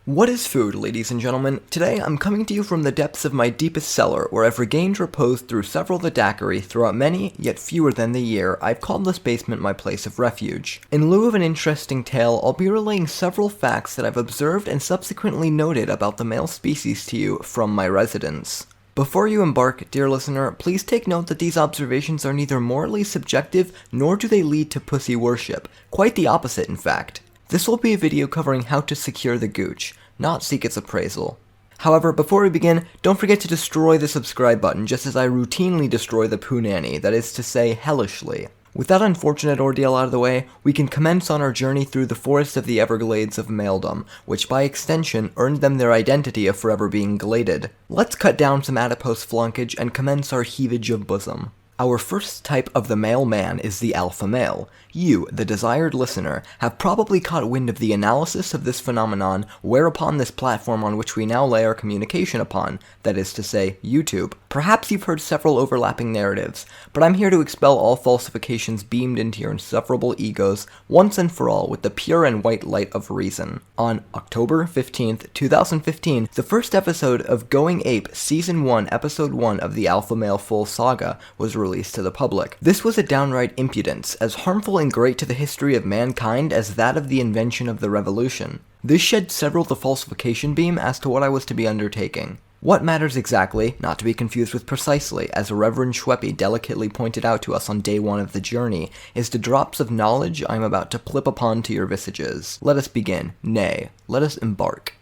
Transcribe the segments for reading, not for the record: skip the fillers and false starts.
What is food, ladies and gentlemen? Today I'm coming to you from the depths of my deepest cellar, where I've regained repose through several the daiquiri throughout many, yet fewer than the year. I've called this basement my place of refuge. In lieu of an interesting tale, I'll be relaying several facts that I've observed and subsequently noted about the male species to you from my residence. Before you embark, dear listener, please take note that these observations are neither morally subjective, nor do they lead to pussy worship. Quite the opposite, in fact. This will be a video covering how to secure the gooch, not seek its appraisal. However, before we begin, don't forget to destroy the subscribe button just as I routinely destroy the poo nanny, that is to say, hellishly. With that unfortunate ordeal out of the way, we can commence on our journey through the forest of the Everglades of maledom, which by extension earned them their identity of forever being gladed. Let's cut down some adipose flunkage and commence our heavage of bosom. Our first type of the male man is the alpha male. You, the desired listener, have probably caught wind of the analysis of this phenomenon whereupon this platform on which we now lay our communication upon, that is to say, YouTube. Perhaps you've heard several overlapping narratives, but I'm here to expel all falsifications beamed into your insufferable egos once and for all with the pure and white light of reason. On October 15th, 2015, the first episode of Going Ape Season 1, Episode 1 of the Alpha Male Full Saga was released to the public. This was a downright impudence, as harmful and great to the history of mankind as that of the invention of the revolution. This shed several the falsification beam as to what I was to be undertaking. What matters exactly, not to be confused with precisely, as Reverend Schweppy delicately pointed out to us on day one of the journey, is the drops of knowledge I am about to plip upon to your visages. Let us begin. Nay, let us embark.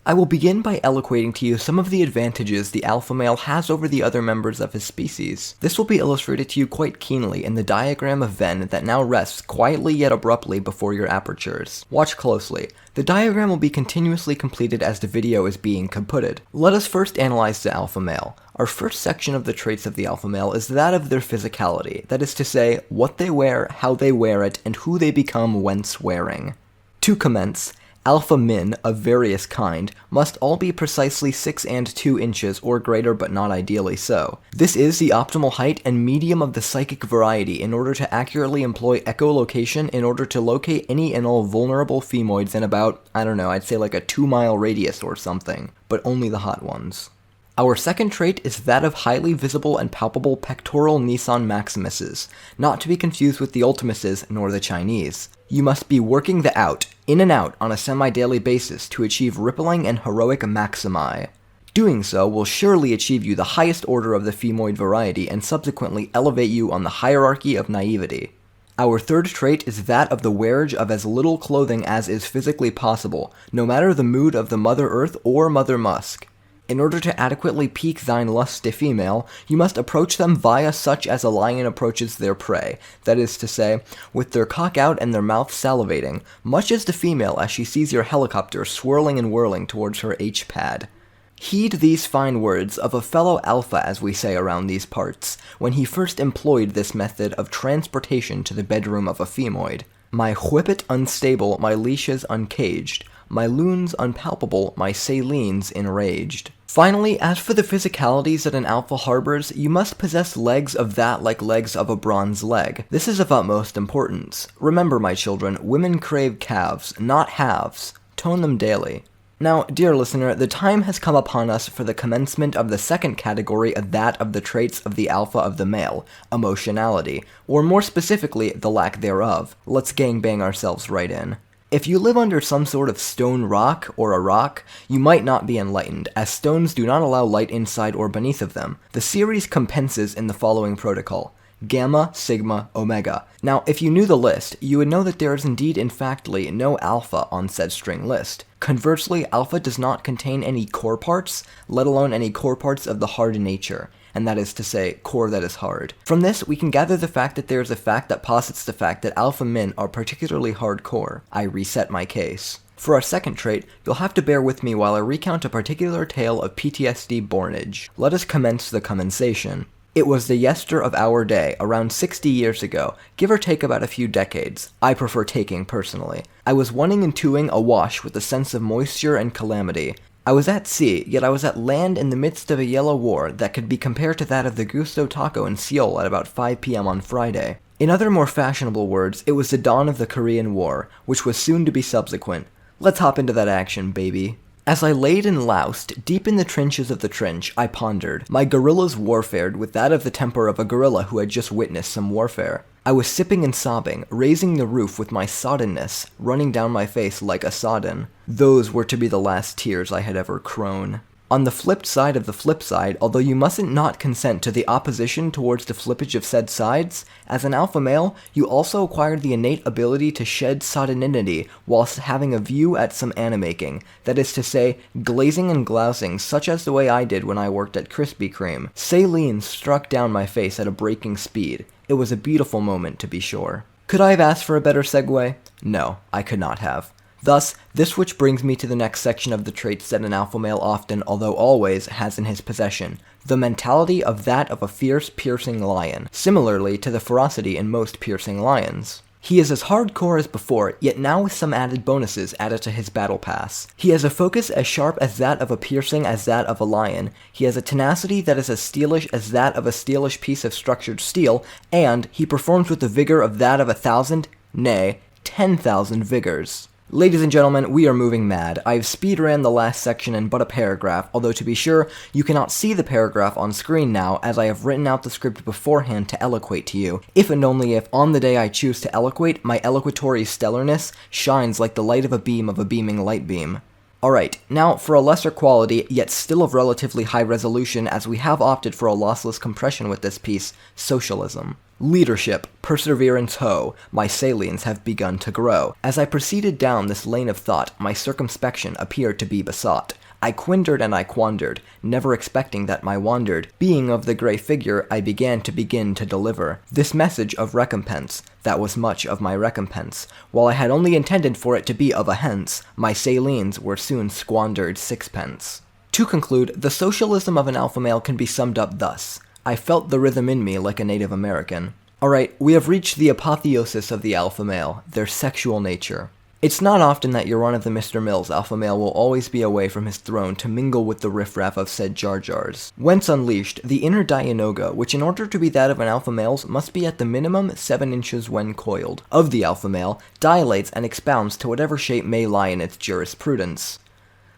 I will begin by eloquating to you some of the advantages the alpha male has over the other members of his species. This will be illustrated to you quite keenly in the diagram of Venn that now rests quietly yet abruptly before your apertures. Watch closely. The diagram will be continuously completed as the video is being computed. Let us first analyze the alpha male. Our first section of the traits of the alpha male is that of their physicality, that is to say, what they wear, how they wear it, and who they become whence wearing. To commence, alpha min of various kind must all be precisely 6 and 2 inches or greater, but not ideally so. This is the optimal height and medium of the psychic variety in order to accurately employ echolocation in order to locate any and all vulnerable femoids in about, I'd say like a 2-mile radius or something, but only the hot ones. Our second trait is that of highly visible and palpable pectoral Nissan Maximuses, not to be confused with the Ultimuses nor the Chinese. You must be working the out, in and out, on a semi-daily basis to achieve rippling and heroic maximi. Doing so will surely achieve you the highest order of the femoid variety and subsequently elevate you on the hierarchy of naivety. Our third trait is that of the wearage of as little clothing as is physically possible, no matter the mood of the Mother Earth or Mother Musk. In order to adequately pique thine lusty female, you must approach them via such as a lion approaches their prey, that is to say, with their cock out and their mouth salivating, much as the female as she sees your helicopter swirling and whirling towards her H-pad. Heed these fine words of a fellow alpha, as we say around these parts, when he first employed this method of transportation to the bedroom of a femoid. My whippet unstable, my leashes uncaged, my loons unpalpable, my salines enraged. Finally, as for the physicalities that an alpha harbors, you must possess legs of that like legs of a bronze leg. This is of utmost importance. Remember, my children, women crave calves, not halves. Tone them daily. Now, dear listener, the time has come upon us for the commencement of the second category of that of the traits of the alpha of the male, emotionality, or more specifically, the lack thereof. Let's gangbang ourselves right in. If you live under some sort of stone rock or a rock, you might not be enlightened, as stones do not allow light inside or beneath of them. The series compenses in the following protocol: Gamma, Sigma, Omega. Now, if you knew the list, you would know that there is indeed in factly no alpha on said string list. Conversely, alpha does not contain any core parts, let alone any core parts of the hard nature, and that is to say, core that is hard. From this, we can gather the fact that there is a fact that posits the fact that alpha min are particularly hardcore. I reset my case. For our second trait, you'll have to bear with me while I recount a particular tale of PTSD bornage. Let us commence the commensation. It was the yester of our day, around 60 years ago, give or take about a few decades. I prefer taking, personally. I was one and twoing awash with a sense of moisture and calamity. I was at sea, yet I was at land in the midst of a yellow war that could be compared to that of the Gusto Taco in Seoul at about 5 p.m. on Friday. In other more fashionable words, it was the dawn of the Korean War, which was soon to be subsequent. Let's hop into that action, baby. As I laid and loused, deep in the trenches of the trench, I pondered. My guerrilla's warfared with that of the temper of a gorilla who had just witnessed some warfare. I was sipping and sobbing, raising the roof with my soddenness, running down my face like a sodden. Those were to be the last tears I had ever crown. On the flipped side of the flip side, although you mustn't not consent to the opposition towards the flippage of said sides, as an alpha male, you also acquired the innate ability to shed soddenity whilst having a view at some animaking, that is to say, glazing and glousing, such as the way I did when I worked at Krispy Kreme. Saline struck down my face at a breaking speed. It was a beautiful moment, to be sure. Could I have asked for a better segue? No, I could not have. Thus, this which brings me to the next section of the traits that an alpha male often, although always, has in his possession. The mentality of that of a fierce, piercing lion, similarly to the ferocity in most piercing lions. He is as hardcore as before, yet now with some added bonuses added to his battle pass. He has a focus as sharp as that of a piercing as that of a lion, he has a tenacity that is as steelish as that of a steelish piece of structured steel, and he performs with the vigor of that of 1,000, nay, 10,000 vigors. Ladies and gentlemen, we are moving mad. I've speed ran the last section in but a paragraph, although to be sure, you cannot see the paragraph on screen now, as I have written out the script beforehand to eloquate to you, if and only if, on the day I choose to eloquate, my eloquatory stellarness shines like the light of a beaming light beam. Alright, now for a lesser quality, yet still of relatively high resolution, as we have opted for a lossless compression with this piece, socialism. Leadership, perseverance ho, my salience have begun to grow. As I proceeded down this lane of thought, my circumspection appeared to be besought. I quindered and I quandered, never expecting that my wandered, being of the grey figure, I begin to deliver this message of recompense, that was much of my recompense. While I had only intended for it to be of a hence, my salines were soon squandered sixpence. To conclude, the socialism of an alpha male can be summed up thus. I felt the rhythm in me like a Native American. Alright, we have reached the apotheosis of the alpha male, their sexual nature. It's not often that your run of the Mr. Mills alpha male will always be away from his throne to mingle with the riffraff of said Jar Jars. Whence unleashed, the inner Dianoga, which in order to be that of an alpha male's must be at the minimum 7 inches when coiled, of the alpha male, dilates and expounds to whatever shape may lie in its jurisprudence.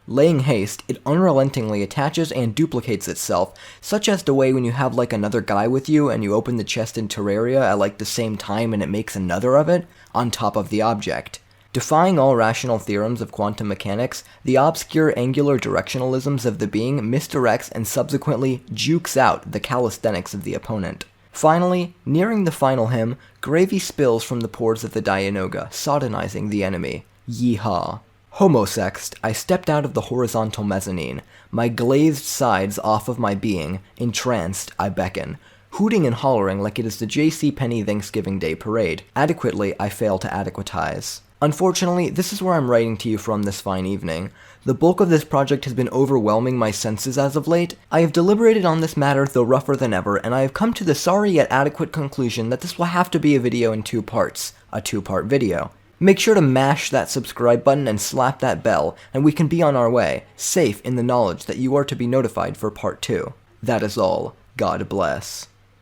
Laying haste, it unrelentingly attaches and duplicates itself, such as the way when you have like another guy with you and you open the chest in Terraria at like the same time and it makes another of it, on top of the object. Defying all rational theorems of quantum mechanics, the obscure angular directionalisms of the being misdirects and subsequently jukes out the calisthenics of the opponent. Finally, nearing the final hymn, gravy spills from the pores of the Dianoga, sodomizing the enemy. Yeehaw. Homosexed, I stepped out of the horizontal mezzanine, my glazed sides off of my being, entranced, I beckon, hooting and hollering like it is the J.C. Penney Thanksgiving Day parade. Adequately, I fail to adequatize. Unfortunately, this is where I'm writing to you from this fine evening. The bulk of this project has been overwhelming my senses as of late. I have deliberated on this matter though rougher than ever, and I have come to the sorry yet adequate conclusion that this will have to be a video in 2 parts. A 2-part video. Make sure to mash that subscribe button and slap that bell, and we can be on our way, safe in the knowledge that you are to be notified for part 2. That is all. God bless.